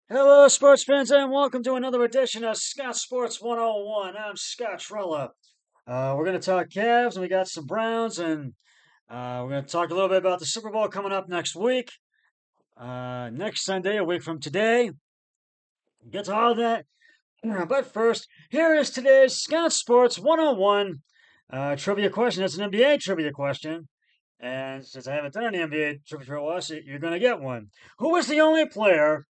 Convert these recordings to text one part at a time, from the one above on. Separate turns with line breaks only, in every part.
Hello, sports fans, and welcome to another edition of Scott Sports 101. I'm Scott Trella. We're going to talk Cavs, and we got some Browns, and we're going to talk a little bit about the Super Bowl coming up next week, next Sunday, a week from today. Get to all that. But first, here is today's Scott Sports 101 trivia question. It's an NBA trivia question. And since I haven't done any NBA trivia for a while, so you're going to get one. Who was the only player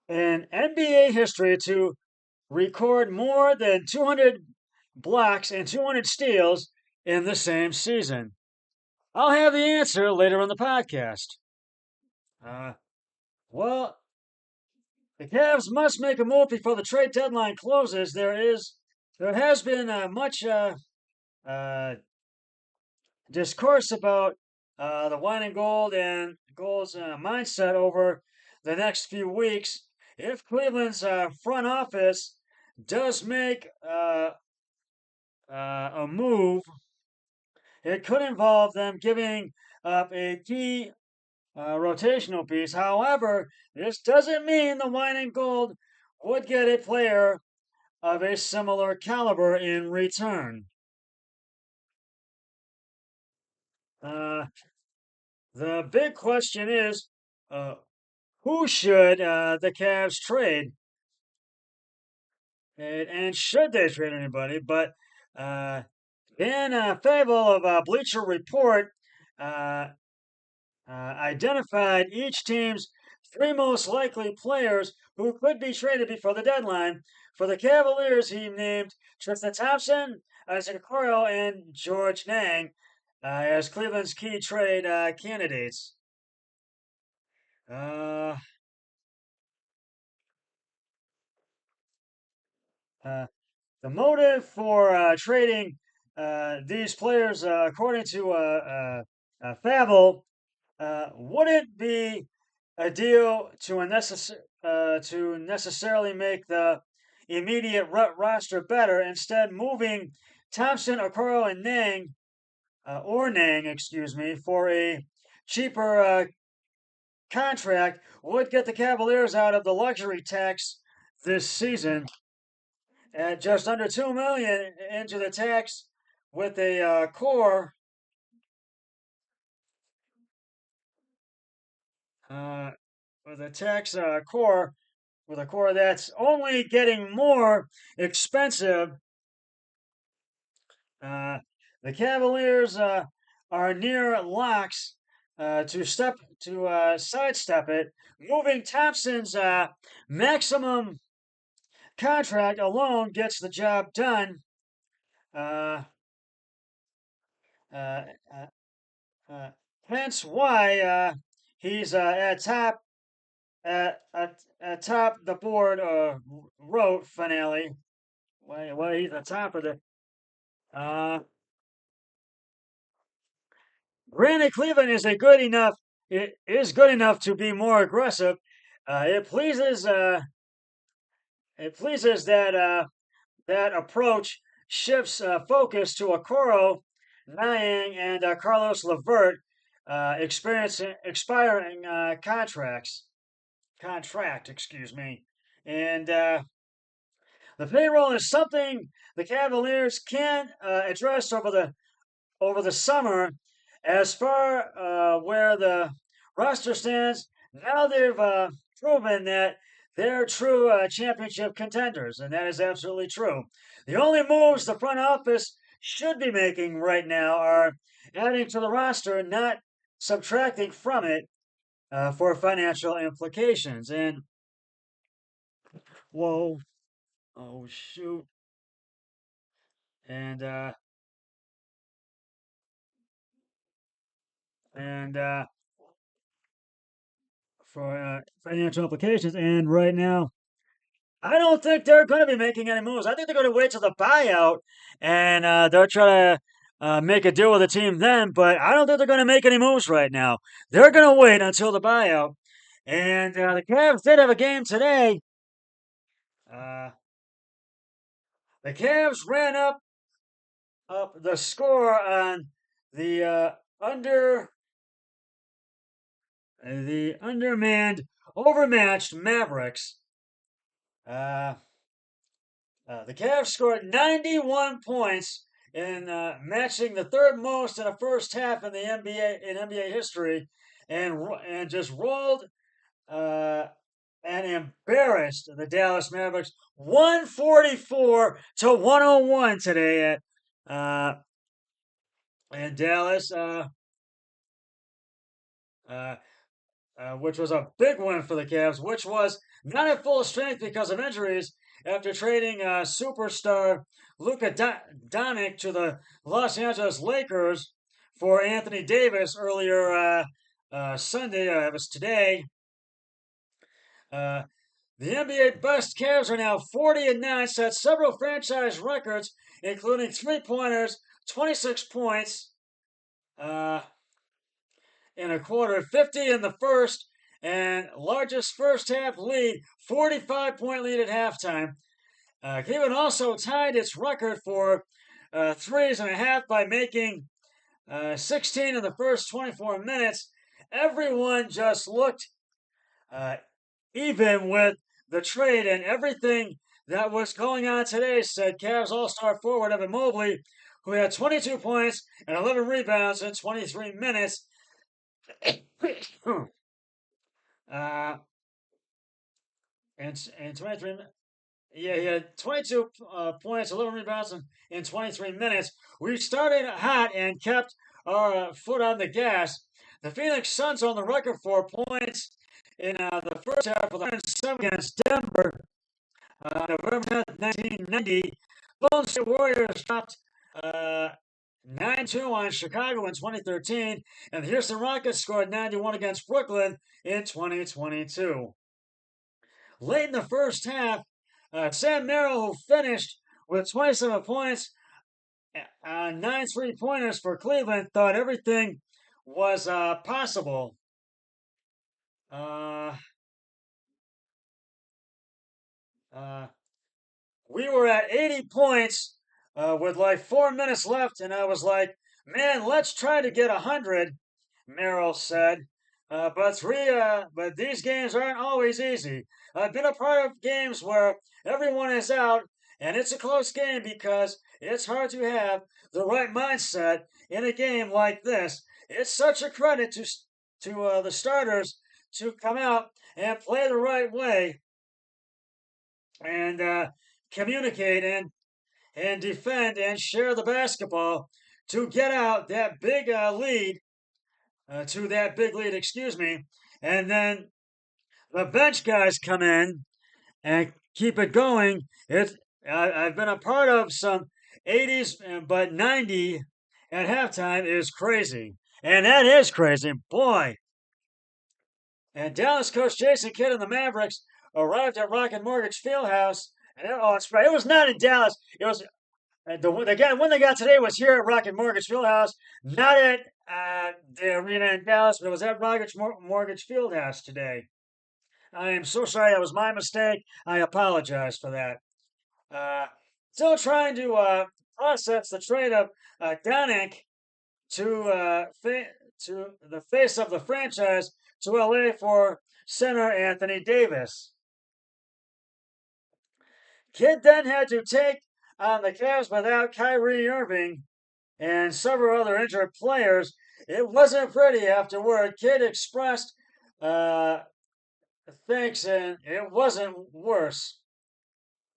in NBA history to record more than 200 blocks and 200 steals in the same season? I'll have the answer later on the podcast. Uh, well, the Cavs must make a move before the trade deadline closes. There has been much uh, discourse about the wine and gold's mindset over the next few weeks. If Cleveland's front office does make a move, it could involve them giving up a key rotational piece. However, this doesn't mean the wine and gold would get a player of a similar caliber in return. Uh, the big question is uh, who should the Cavs trade? And should they trade anybody? But uh, in a fable of Bleacher Report, uh, identified each team's three most likely players who could be traded before the deadline. For the Cavaliers, he named Tristan Thompson, Isaac Okoro, and George Nang as Cleveland's key trade candidates. Uh, uh, the motive for trading these players, according to Fable, wouldn't be a deal to necessarily make the immediate roster better. Instead, moving Thompson, Okoro, and Nang, excuse me, for a cheaper contract would get the Cavaliers out of the luxury tax this season at just under 2 million into the tax with a core uh, with a tax core with a core that's only getting more expensive. Uh, the Cavaliers are near locks to sidestep it. Moving Thompson's maximum contract alone gets the job done. Uh, uh, uh, uh, Hence why he's at top the board wrote finale. Why he's at top of the uh, Granted, Cleveland is a good enough. It is good enough to be more aggressive. Uh, it pleases. Uh, it pleases that that approach shifts focus to Okoro, Niang, and Carlos Levert, experiencing expiring contract. Excuse me, and the payroll is something the Cavaliers can address over the summer. As far where the roster stands, now they've proven that they're true championship contenders, and that is absolutely true. The only moves the front office should be making right now are adding to the roster, not subtracting from it for financial implications. And whoa, oh shoot, and uh, and for financial implications. And right now, I don't think they're going to be making any moves. I think they're going to wait till the buyout and they'll try to make a deal with the team then. But I don't think they're going to make any moves right now. They're going to wait until the buyout. And the Cavs did have a game today. Uh, the Cavs ran up the score on the under the undermanned overmatched Mavericks. The Cavs scored 91 points in matching the third most in a first half in the NBA history, and just rolled and embarrassed the Dallas Mavericks 144 to 101 today at in Dallas. Uh, which was a big win for the Cavs, which was not at full strength because of injuries after trading superstar Luka Doncic to the Los Angeles Lakers for Anthony Davis earlier Sunday. It was today. The NBA best Cavs are now 40-9, set several franchise records, including three-pointers, 26 points in a quarter, 50 in the first, and largest first half lead, 45-point lead at halftime. Cleveland also tied its record for threes and a half by making 16 in the first 24 minutes. Everyone just looked even with the trade and everything that was going on today, said Cavs All-Star forward Evan Mobley, who had 22 points and 11 rebounds in 23 minutes. And 23 yeah, he had 22 points, 11 rebounds in 23 minutes. We started hot and kept our foot on the gas. The Phoenix Suns on the record for points in the first half of the 7 against Denver, November 10th, 1990. Golden State Warriors dropped 9-2 on Chicago in 2013, and the Houston Rockets scored 91 against Brooklyn in 2022. Late in the first half, Sam Merrill, who finished with 27 points, 9 3-pointers for Cleveland, thought everything was possible. We were at 80 points with like 4 minutes left, and I was like, man, let's try to get 100, Merrill said. But these games aren't always easy. I've been a part of games where everyone is out, and it's a close game because it's hard to have the right mindset in a game like this. It's such a credit to the starters to come out and play the right way and communicate and defend and share the basketball to get out that big lead to that big lead, excuse me, and then the bench guys come in and keep it going. I've been a part of some 80s, but 90 at halftime is crazy, and that is crazy, boy. And Dallas coach Jason Kidd and the Mavericks arrived at Rocket Mortgage Fieldhouse, and it was not in Dallas. It was when they got today was here at Rocket Mortgage Fieldhouse, not at the arena in Dallas, but it was at Rocket Mortgage Fieldhouse today. I am so sorry. That was my mistake. I apologize for that. Still trying to process the trade of Doncic to the face of the franchise to LA for center Anthony Davis. Kidd then had to take on the Cavs without Kyrie Irving and several other injured players. It wasn't pretty afterward. Kidd expressed thanks, and it wasn't worse.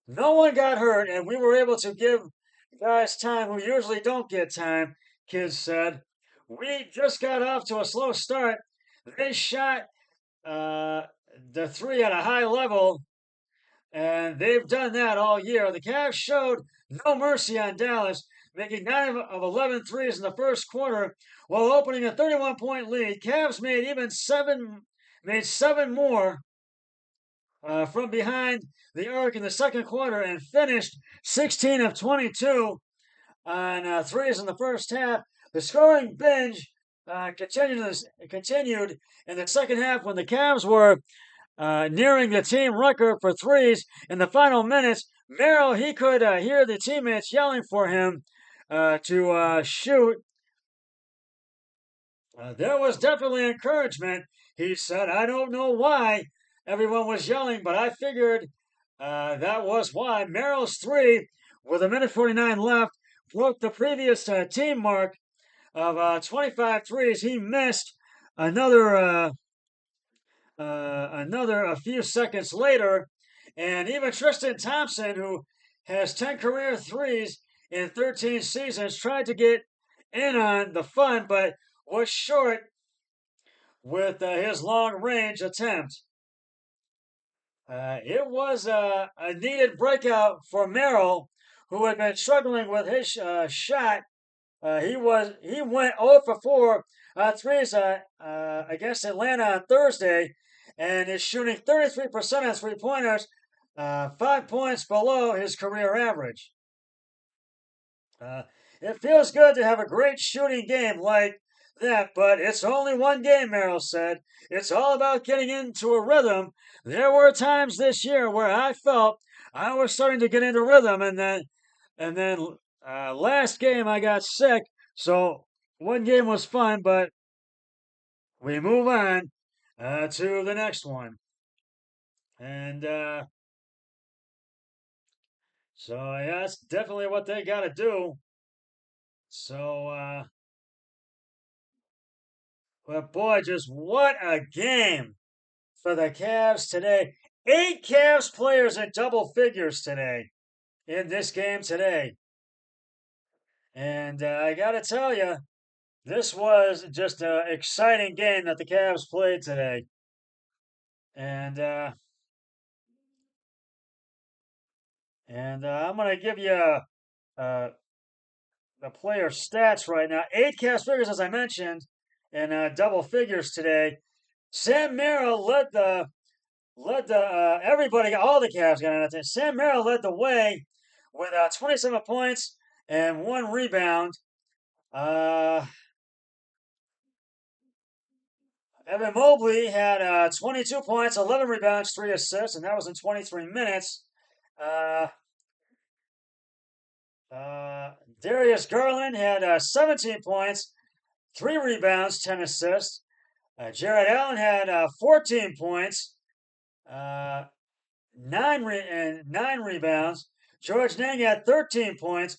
No one got hurt, and we were able to give guys time who usually don't get time, Kidd said. We just got off to a slow start. They shot the three at a high level, and they've done that all year. The Cavs showed no mercy on Dallas, making 9 of 11 threes in the first quarter while opening a 31-point lead. Cavs made seven more from behind the arc in the second quarter and finished 16 of 22 on threes in the first half. The scoring binge continued in the second half when the Cavs were nearing the team record for threes in the final minutes. Merrill, he could hear the teammates yelling for him to shoot. There was definitely encouragement, he said. I don't know why everyone was yelling, but I figured that was why. Merrill's three, with a minute 49 left, broke the previous team mark of 25 threes. He missed another another a few seconds later, and even Tristan Thompson, who has 10 career threes in 13 seasons, tried to get in on the fun, but was short with his long range attempt. It was a needed breakout for Merrill, who had been struggling with his shot. He went 0 for 4 threes against Atlanta on Thursday, and is shooting 33% on 3 pointers, 5 points below his career average. Uh, it feels good to have a great shooting game like that, but it's only one game, Merrill said. It's all about getting into a rhythm. There were times this year where I felt I was starting to get into rhythm, and then last game I got sick, so one game was fun, but we move on to the next one. And so yeah, that's definitely what they got to do. So, but boy, just what a game for the Cavs today. 8 Cavs players in double figures today in this game today. And I got to tell you, this was just an exciting game that the Cavs played today. And I'm going to give you uh, the player stats right now. 8 Cavs figures, as I mentioned, in double figures today. Sam Merrill led the everybody, all the Cavs got on it. Sam Merrill led the way with 27 points and 1 rebound. Uh, Evan Mobley had 22 points, 11 rebounds, 3 assists, and that was in 23 minutes. Uh, Darius Garland had 17 points, 3 rebounds, 10 assists. Jared Allen had 14 points, uh, 9 rebounds. George Niang had 13 points,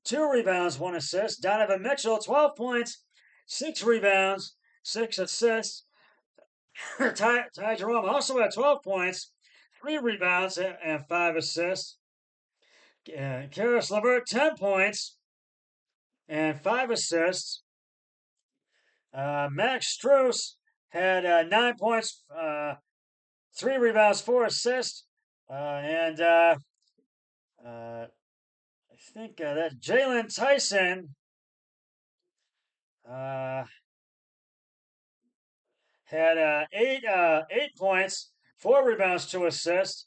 2 rebounds, 1 assist. Donovan Mitchell, 12 points, 6 rebounds, 6 assists. Ty Jerome also had 12 points, 3 rebounds, and 5 assists. Karis LeVert, 10 points and 5 assists. Max Strus had 9 points, 3 rebounds, 4 assists. And I think that Jalen Tyson uh, had 8 points, 4 rebounds, 2 assists.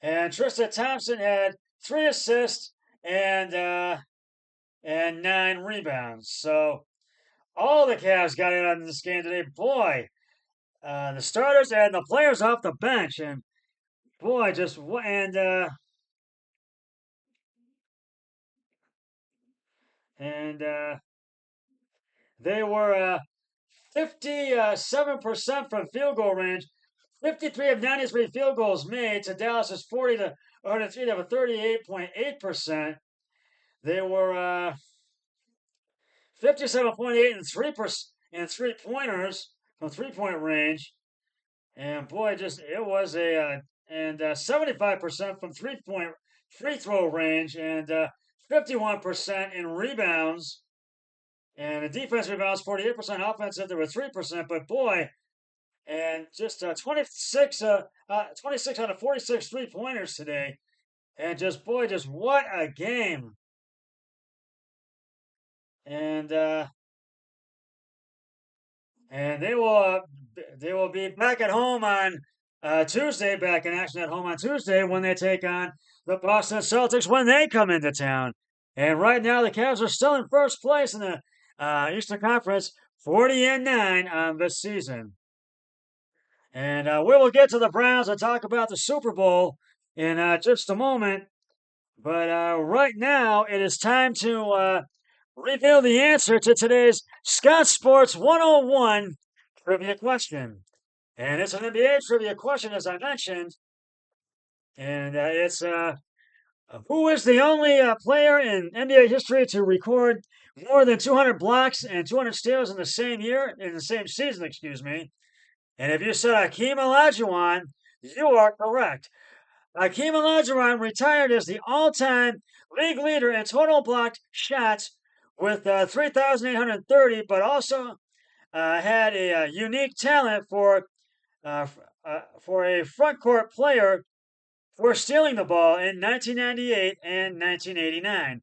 And Tristan Thompson had 3 assists and 9 rebounds. So all the Cavs got in on this game today. Boy, the starters and the players off the bench, and boy, just and they were 57% from field goal range. 53 of 93 field goals made to Dallas's 40 to 103 to a 38.8%. They were 57.8 and 3 pointers from 3 point range. And boy, just it was a and 75% from 3 point free throw range, and 51% in rebounds. And the defense rebounds 48%, offensive there were 3%. But boy, and just 26 out of 46 3 pointers today, and just boy, just what a game. And and they will be back at home on Tuesday, back in action at home on Tuesday when they take on the Boston Celtics when they come into town. And right now, the Cavs are still in first place in the Eastern Conference, 40-9 on this season. And we will get to the Browns and talk about the Super Bowl in just a moment. But right now, it is time to reveal the answer to today's Scott Sports 101 trivia question. And it's an NBA trivia question, as I mentioned. And who is the only player in NBA history to record more than 200 blocks and 200 steals in the same year, in the same season, excuse me? And if you said Hakeem Olajuwon, you are correct. Hakeem Olajuwon retired as the all-time league leader in total blocked shots with 3,830, but also had a unique talent uh, for a front court player for stealing the ball in 1998 and 1989.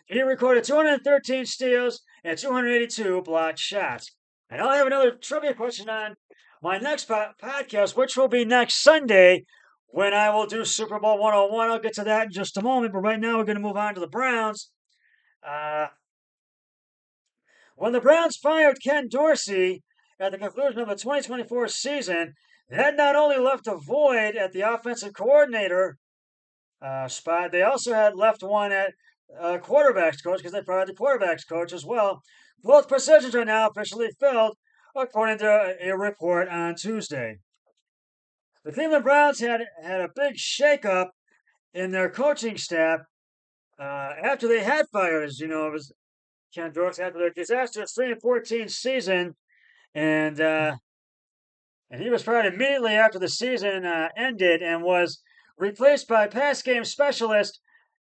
He recorded 213 steals and 282 blocked shots. And I'll have another trivia question on my next podcast, which will be next Sunday when I will do Super Bowl 101. I'll get to that in just a moment, but right now we're going to move on to the Browns. Uh, when the Browns fired Ken Dorsey at the conclusion of the 2024 season, that not only left a void at the offensive coordinator spot, they also had left one at quarterbacks coach because they fired the quarterbacks coach as well. Both positions are now officially filled, according to a report on Tuesday. The Cleveland Browns had a big shakeup in their coaching staff after they had fired, as you know, it was Ken Dorsey after their disastrous 3-14 season, and and he was fired immediately after the season ended and was replaced by pass game specialist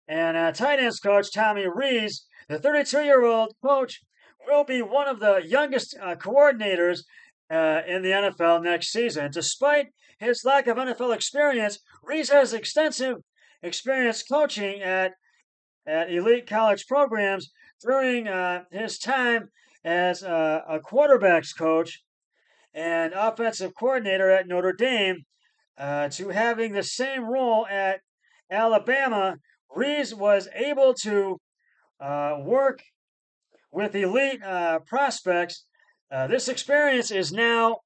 and tight ends coach Tommy Rees. The 32-year-old coach will be one of the youngest coordinators in the NFL next season. Despite his lack of NFL experience, Rees has extensive experience coaching at elite college programs during his time as a quarterbacks coach and offensive coordinator at Notre Dame to having the same role at Alabama. Rees was able to work with elite prospects. This experience is now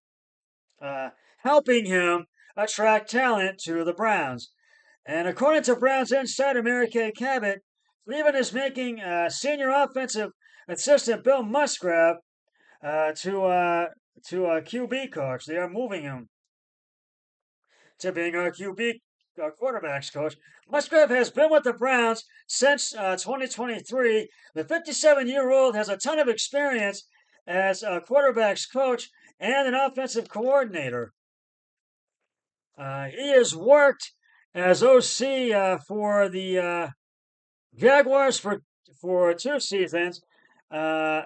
uh, helping him attract talent to the Browns. And according to Browns insider Mary Kay Cabot, Cleveland is making senior offensive assistant Bill Musgrave to a QB coach. They are moving him to being a QB quarterbacks coach. Musgrave has been with the Browns since 2023. The 57-year-old has a ton of experience as a quarterbacks coach and an offensive coordinator. He has worked as OC for the Jaguars for 2 seasons, and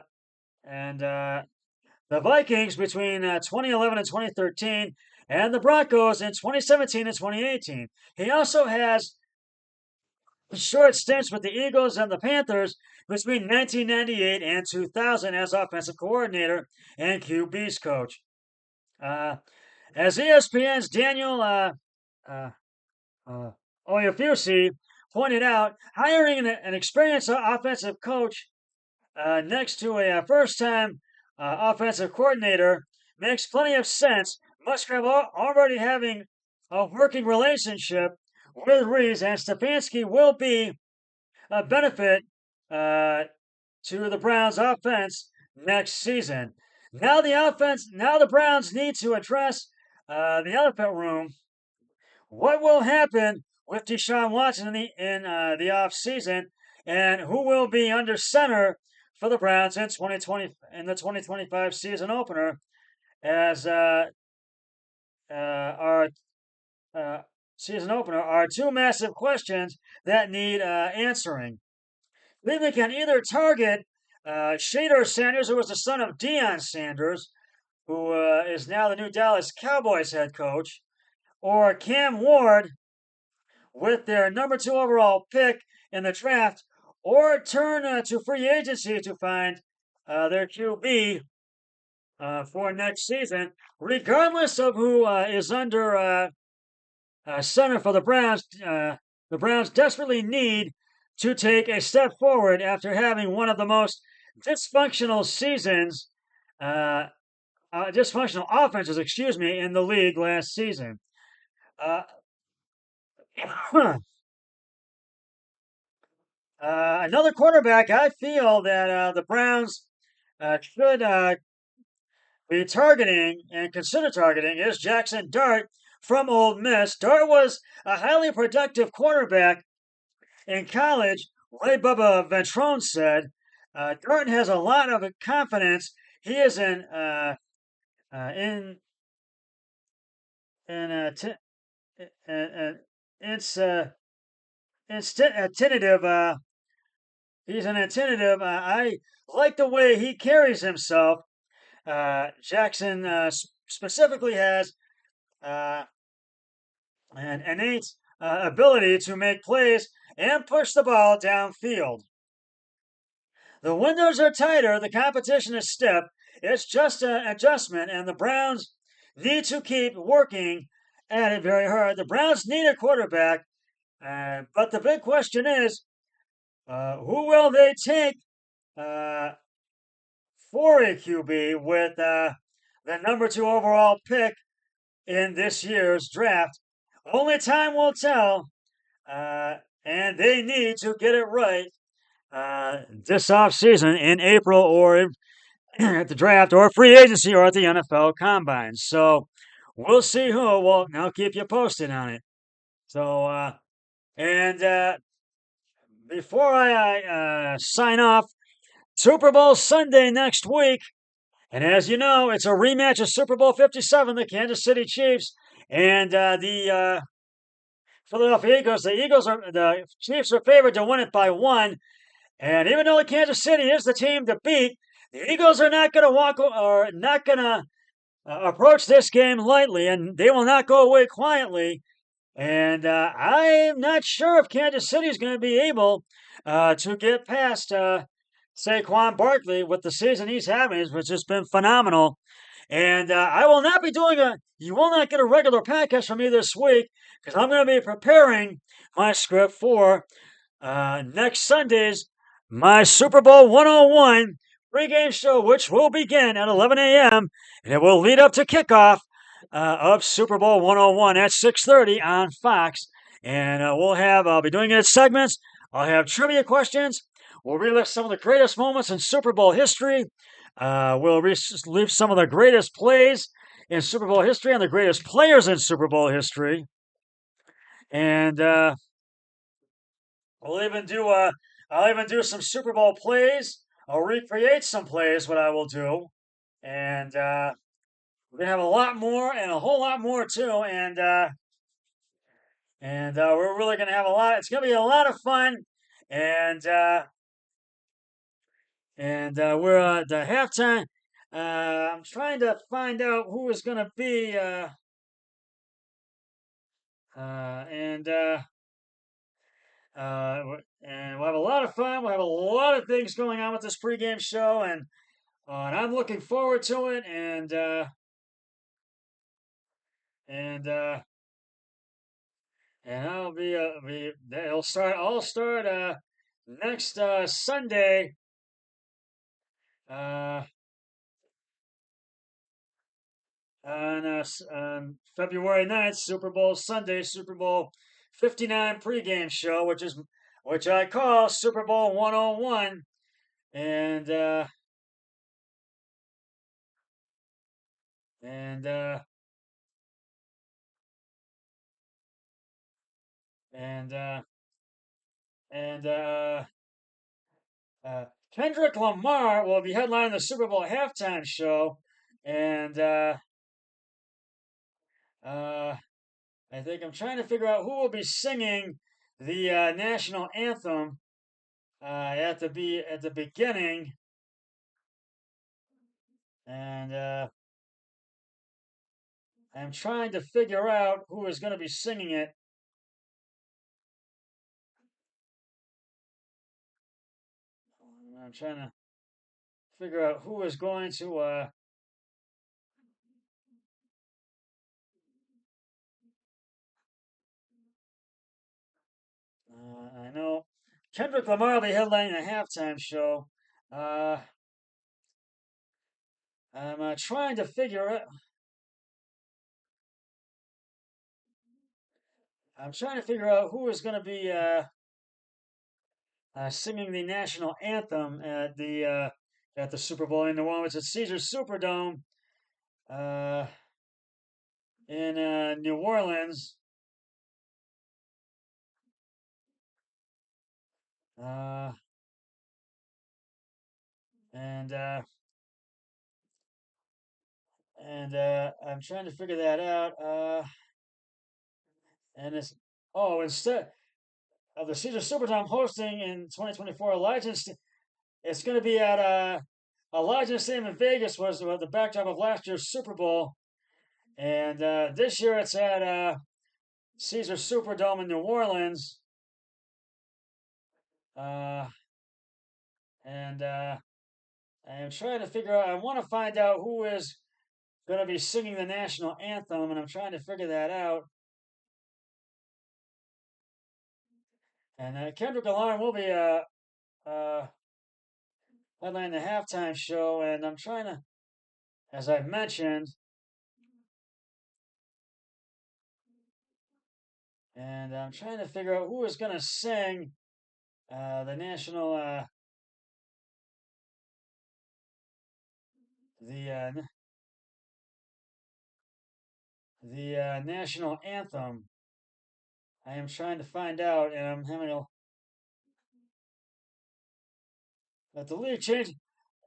the Vikings between 2011 and 2013, and the Broncos in 2017 and 2018. He also has short stints with the Eagles and the Panthers between 1998 and 2000 as offensive coordinator and QB's coach. As ESPN's Daniel Oyefusi pointed out, hiring an experienced offensive coach next to a first-time offensive coordinator makes plenty of sense. Musgrave already having a working relationship with Rees, and Stefanski will be a benefit to the Browns' offense next season. Now the Browns need to address the elephant room. What will happen with Deshaun Watson in the off season, and who will be under center for the Browns in 2020 in the 2025 season opener as our season opener are two massive questions that need answering. Cleveland can either target Shedeur Sanders, who was the son of Deion Sanders, who is now the new Dallas Cowboys head coach, or Cam Ward with their number 2 overall pick in the draft, or turn to free agency to find their QB for next season. Regardless of who is under center for the Browns desperately need to take a step forward after having one of the most dysfunctional seasons, dysfunctional offenses, excuse me, in the league last season. Another quarterback, I feel that the Browns should be targeting and consider targeting is Jackson Dart from Ole Miss. Dart was a highly productive quarterback in college. Like Bubba Ventrone said, Dart has a lot of confidence. He is in in it's tentative. He's an attentive. I like the way he carries himself. Jackson specifically has uh, an innate ability to make plays and push the ball downfield. The windows are tighter, the competition is stiff. It's just an adjustment, and the Browns need to keep working at it very hard. The Browns need a quarterback, but the big question is who will they take uh, for a QB with the number two overall pick in this year's draft? Only time will tell, and they need to get it right this offseason in April or at the draft or free agency or at the NFL Combine. So we'll see who. Well, I'll keep you posted on it. So, and before I sign off, Super Bowl Sunday next week. And as you know, it's a rematch of Super Bowl 57, the Kansas City Chiefs and the Philadelphia Eagles. The Chiefs are favored to win it by one. And even though Kansas City is the team to beat, the Eagles are not going to not going to approach this game lightly, and they will not go away quietly. And I'm not sure if Kansas City is going to be able to get past Saquon Barkley with the season he's having, which has been phenomenal. And I will not be doing you will not get a regular podcast from me this week because I'm going to be preparing my script for next Sunday's my Super Bowl 101 pregame show, which will begin at 11 a.m. and it will lead up to kickoff of Super Bowl 101 at 6:30 on Fox. And I'll be doing it in segments. I'll have trivia questions. We'll relive some of the greatest moments in Super Bowl history. We'll relive some of the greatest plays in Super Bowl history and the greatest players in Super Bowl history. And we'll even do I'll even do some Super Bowl plays. I'll recreate some plays. What I will do, and we're gonna have a lot more and a whole lot more too. And we're really gonna have a lot. It's gonna be a lot of fun. And we're the halftime. I'm trying to find out who is gonna be. And and we'll have a lot of fun. We'll have a lot of things going on with this pregame show, and I'm looking forward to it. And and it'll start. I'll start next Sunday. Uh, on February 9th, Super Bowl Sunday, Super Bowl 59 pregame show, which I call Super Bowl 101. And and and and uh, Kendrick Lamar will be headlining the Super Bowl halftime show, and uh, I think I'm trying to figure out who will be singing the national anthem at the beginning, and I'm trying to figure out who is going to be singing it. I'm trying to figure out who is going to. I know Kendrick Lamar will be headlining a halftime show. Uh, I'm trying to figure out. I'm trying to figure out who is going to be singing the national anthem at the Super Bowl in New Orleans at Caesars Superdome. uh, in New Orleans. Uh, and I'm trying to figure that out. And it's instead of the Caesar Superdome hosting in 2024, it's going to be at Allegiant Stadium in Vegas was the backdrop of last year's Super Bowl, and this year it's at Caesar Superdome in New Orleans. Uh, and I am trying to figure out. I want to find out who is going to be singing the national anthem, and I'm trying to figure that out. And Kendrick Lamar will be headline the halftime show, and I'm trying to, as I've mentioned, and I'm trying to figure out who is going to sing the national the national anthem. I am trying to find out, and I'm having a but the league changed.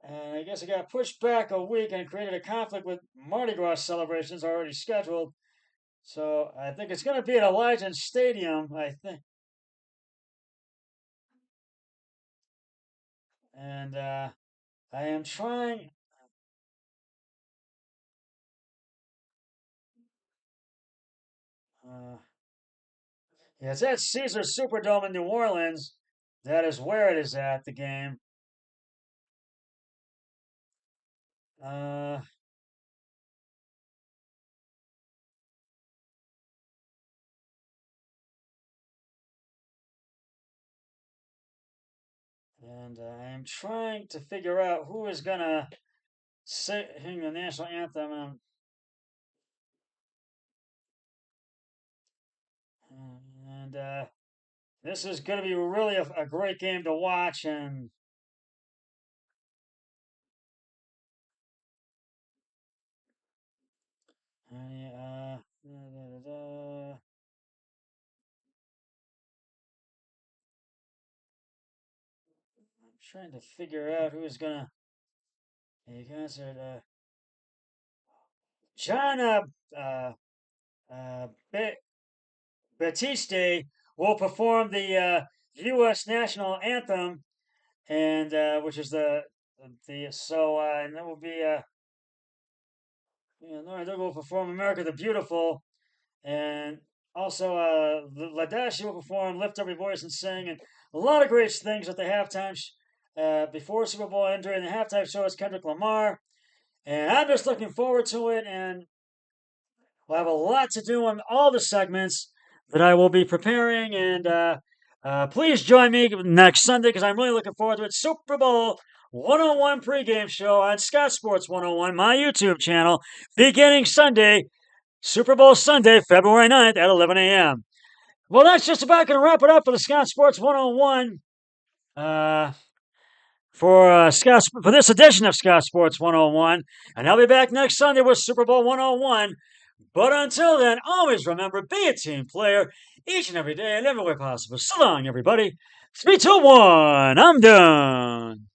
And I guess it got pushed back a week and created a conflict with Mardi Gras celebrations already scheduled. So I think it's going to be at Allegiant Stadium, I think. And I am trying. Uh, yeah, it's at Caesar Superdome in New Orleans. That is where it is at, the game. Uh, and I am trying to figure out who is going to sing the national anthem. And this is going to be really a great game to watch. And I'm trying to figure out who's going to a concert. John uh, Batiste will perform the U.S. national anthem, and which is and that will be Lauren Daigle will perform "America the Beautiful," and also Ladashi will perform "Lift Every Voice and Sing," and a lot of great things at the halftime. Before Super Bowl and during the halftime show is Kendrick Lamar, and I'm just looking forward to it. And we'll have a lot to do on all the segments that I will be preparing. And please join me next Sunday because I'm really looking forward to it. Super Bowl 101 pregame show on Scott Sports 101, my YouTube channel, beginning Sunday, Super Bowl Sunday, February 9th at 11 a.m. Well, that's just about going to wrap it up for the Scott Sports 101. For this edition of Scott Sports 101, and I'll be back next Sunday with Super Bowl 101. But until then, always remember, be a team player each and every day and every way possible. So long, everybody. 3, 2, 1. I'm done.